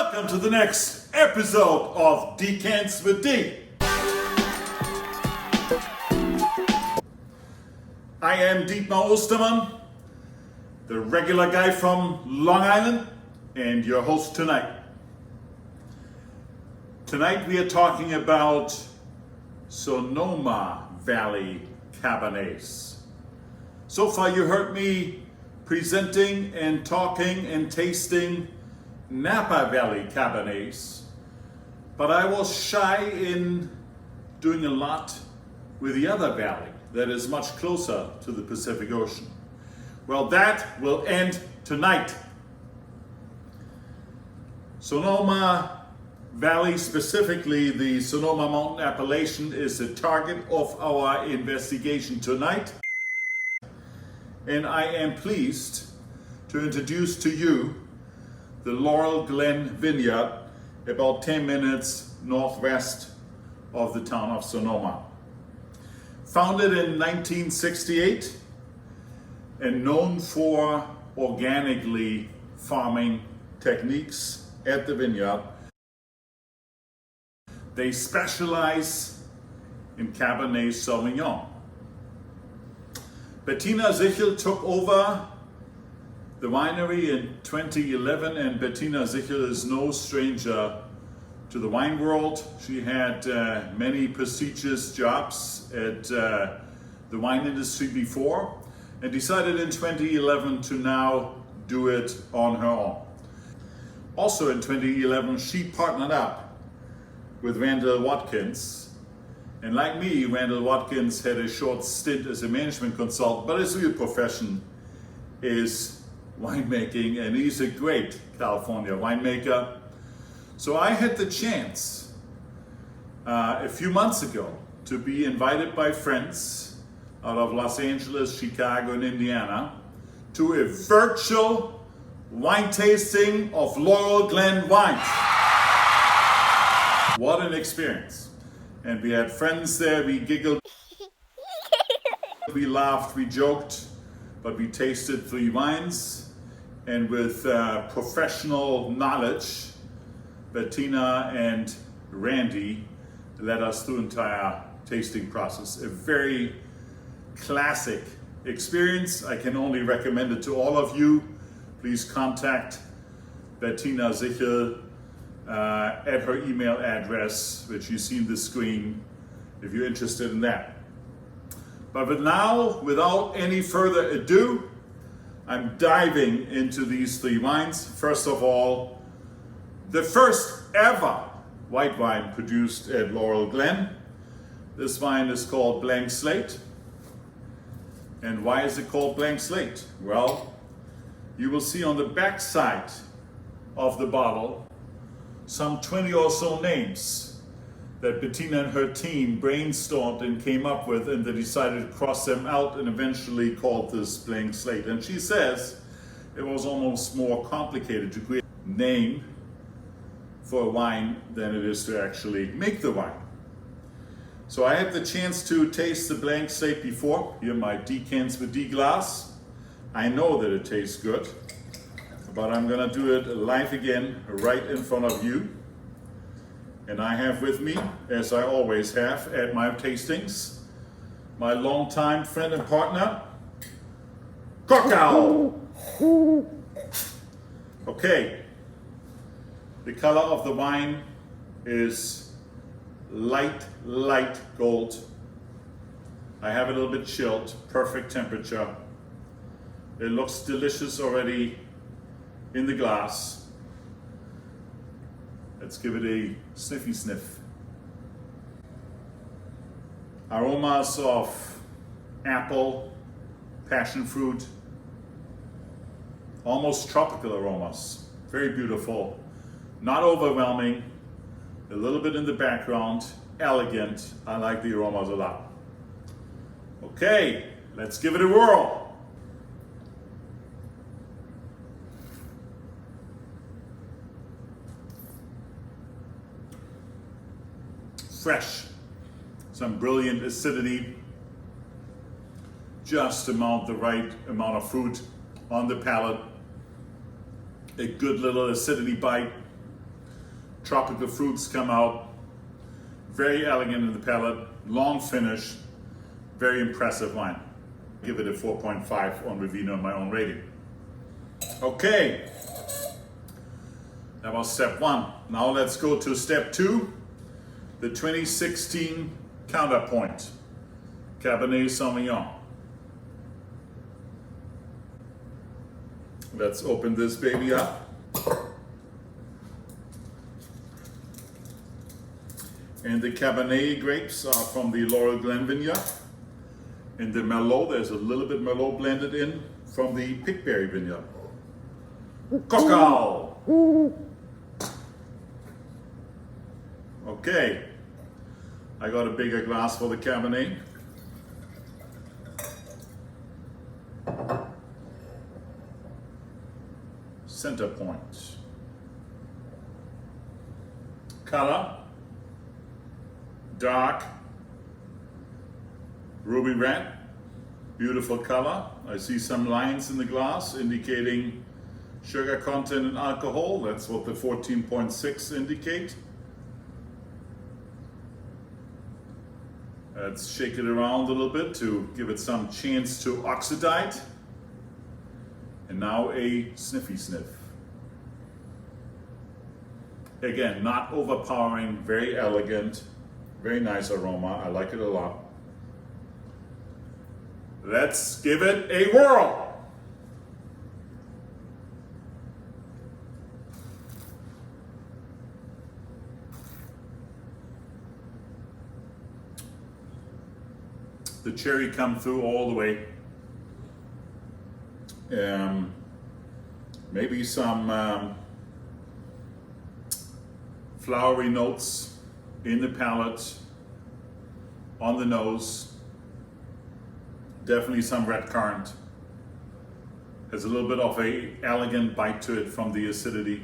Welcome to the next episode of Decants with D. I am Dietmar Ostermann, the regular guy from Long Island, and your host tonight. Tonight we are talking about Sonoma Valley Cabernets. So far you heard me presenting and talking and tasting Napa Valley Cabernets, but I was shy in doing a lot with the other valley that is much closer to the Pacific Ocean. Well, that will end tonight. Sonoma Valley, specifically the Sonoma Mountain appellation, is the target of our investigation tonight. And I am pleased to introduce to you the Laurel Glen Vineyard, about 10 minutes northwest of the town of Sonoma. Founded in 1968 and known for organically farming techniques at the vineyard, they specialize in Cabernet Sauvignon. Bettina Sichel took over the winery in 2011, and Bettina Sichel is no stranger to the wine world. She had many prestigious jobs at the wine industry before, and decided in 2011 to now do it on her own. Also in 2011, she partnered up with Randall Watkins. And like me, Randall Watkins had a short stint as a management consultant, but his real profession is winemaking, and he's a great California winemaker. So I had the chance a few months ago to be invited by friends out of Los Angeles, Chicago, and Indiana to a virtual wine tasting of Laurel Glen wines. What an experience. And we had friends there, we giggled, we laughed, we joked, but we tasted 3 wines. And with professional knowledge, Bettina and Randy led us through the entire tasting process. A very classic experience. I can only recommend it to all of you. Please contact Bettina Sichel at her email address, which you see on the screen, if you're interested in that. But now, without any further ado, I'm diving into these 3 wines. First of all, the first ever white wine produced at Laurel Glen. This wine is called Blank Slate. And why is it called Blank Slate? Well, you will see on the back side of the bottle some 20 or so names that Bettina and her team brainstormed and came up with, and they decided to cross them out and eventually called this Blank Slate. And she says it was almost more complicated to create a name for a wine than it is to actually make the wine. So I had the chance to taste the Blank Slate before. Here my Decants with D glass. I know that it tastes good, but I'm gonna do it live again right in front of you. And I have with me, as I always have at my tastings, my longtime friend and partner, Cacao. Okay, the color of the wine is light gold. I have it a little bit chilled, perfect temperature. It looks delicious already in the glass. Let's give it a sniffy sniff. Aromas of apple, passion fruit, almost tropical aromas. Very beautiful, not overwhelming, a little bit in the background, elegant. I like the aromas a lot. Okay, let's give it a whirl. Fresh, some brilliant acidity, just the right amount of fruit on the palate, a good little acidity bite, tropical fruits come out. Very elegant in the palate, long finish, very impressive wine. Give it a 4.5 on Vivino in my own rating. Okay, that was step one. Now let's go to step two, the 2016 Counterpoint Cabernet Sauvignon. Let's open this baby up. And the Cabernet grapes are from the Laurel Glen Vineyard. And the Merlot, there's a little bit Merlot blended in from the Pickberry Vineyard. Cacao! Okay, I got a bigger glass for the Cabernet. Center point. Color, dark, ruby red, beautiful color. I see some lines in the glass indicating sugar content and alcohol. That's what the 14.6 indicate. Let's shake it around a little bit to give it some chance to oxidate. And now a sniffy sniff. Again, not overpowering, very elegant, very nice aroma. I like it a lot. Let's give it a whirl. The cherry come through all the way. Maybe some flowery notes in the palate, on the nose. Definitely some red currant. Has a little bit of a elegant bite to it from the acidity.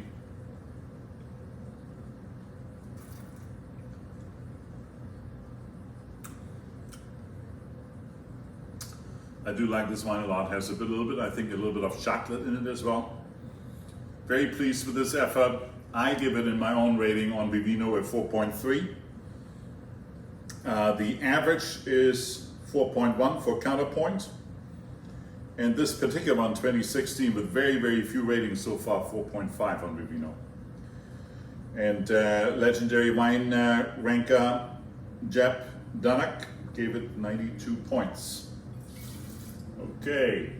I do like this wine a lot. Has a little bit, I think, a little bit of chocolate in it as well. Very pleased with this effort. I give it in my own rating on Vivino a 4.3. The average is 4.1 for Counterpoint. And this particular one, 2016, with very, very few ratings so far, 4.5 on Vivino. And legendary wine ranker Jeb Dunnock gave it 92 points. Okay,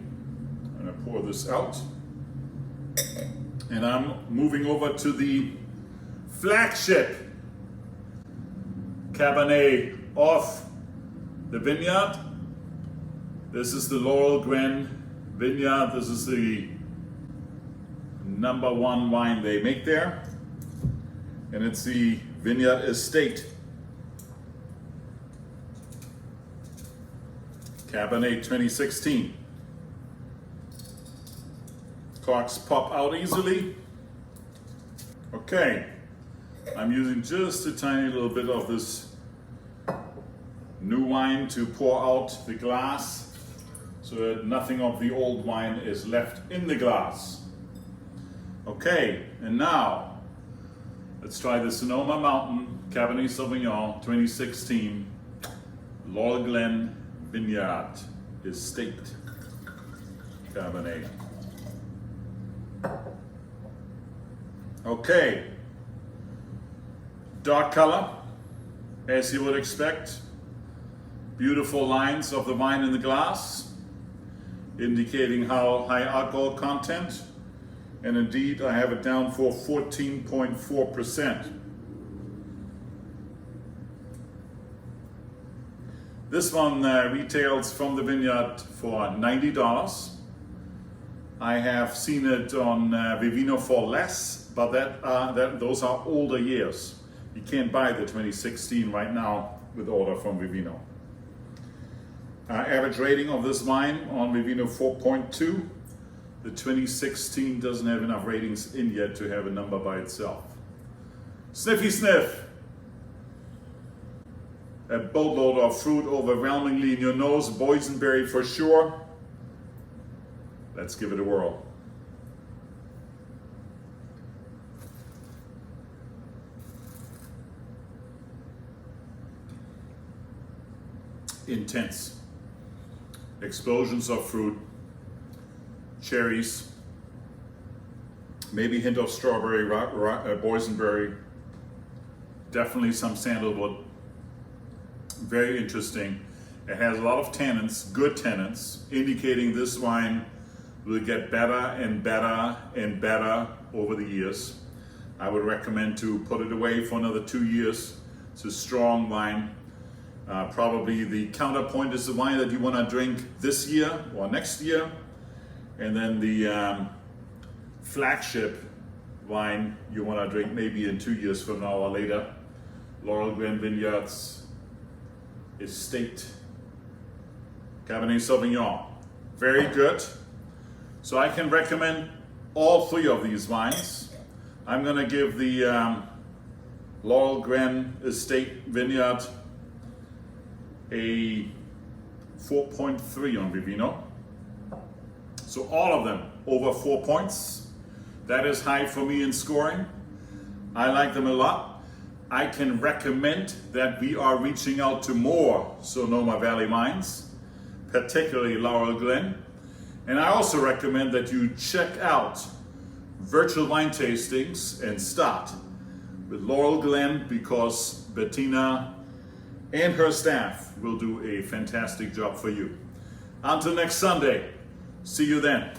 I'm gonna pour this out. And I'm moving over to the flagship Cabernet of the Vineyard. This is the Laurel Glen Vineyard. This is the #1 wine they make there. And it's the Vineyard Estate Cabernet 2016. Corks pop out easily. Okay, I'm using just a tiny little bit of this new wine to pour out the glass so that nothing of the old wine is left in the glass. Okay, and now let's try the Sonoma Mountain Cabernet Sauvignon 2016 Laurel Glen Vineyard Estate Cabernet. Okay, dark color, as you would expect. Beautiful lines of the wine in the glass, indicating how high alcohol content. And indeed, I have it down for 14.4%. This one retails from the vineyard for $90. I have seen it on Vivino for less, but those are older years. You can't buy the 2016 right now with order from Vivino. Average rating of this wine on Vivino 4.2. The 2016 doesn't have enough ratings in yet to have a number by itself. Sniffy sniff. A boatload of fruit overwhelmingly in your nose, boysenberry for sure. Let's give it a whirl. intense. Explosions of fruit, cherries, maybe a hint of strawberry, boysenberry, definitely some sandalwood. Very interesting. It has a lot of tannins, good tannins, indicating this wine will get better and better and better over the years. I would recommend to put it away for another 2 years. It's a strong wine. Probably the Counterpoint is the wine that you want to drink this year or next year. And then the flagship wine you want to drink maybe in 2 years from now or later. Laurel Glen Vineyards Estate Cabernet Sauvignon. Very good. So I can recommend all 3 of these wines. I'm going to give the Laurel Glen Estate Vineyard a 4.3 on Vivino. So all of them over 4 points. That is high for me in scoring. I like them a lot. I can recommend that we are reaching out to more Sonoma Valley wines, particularly Laurel Glen. And I also recommend that you check out virtual wine tastings and start with Laurel Glen, because Bettina and her staff will do a fantastic job for you. Until next Sunday, see you then.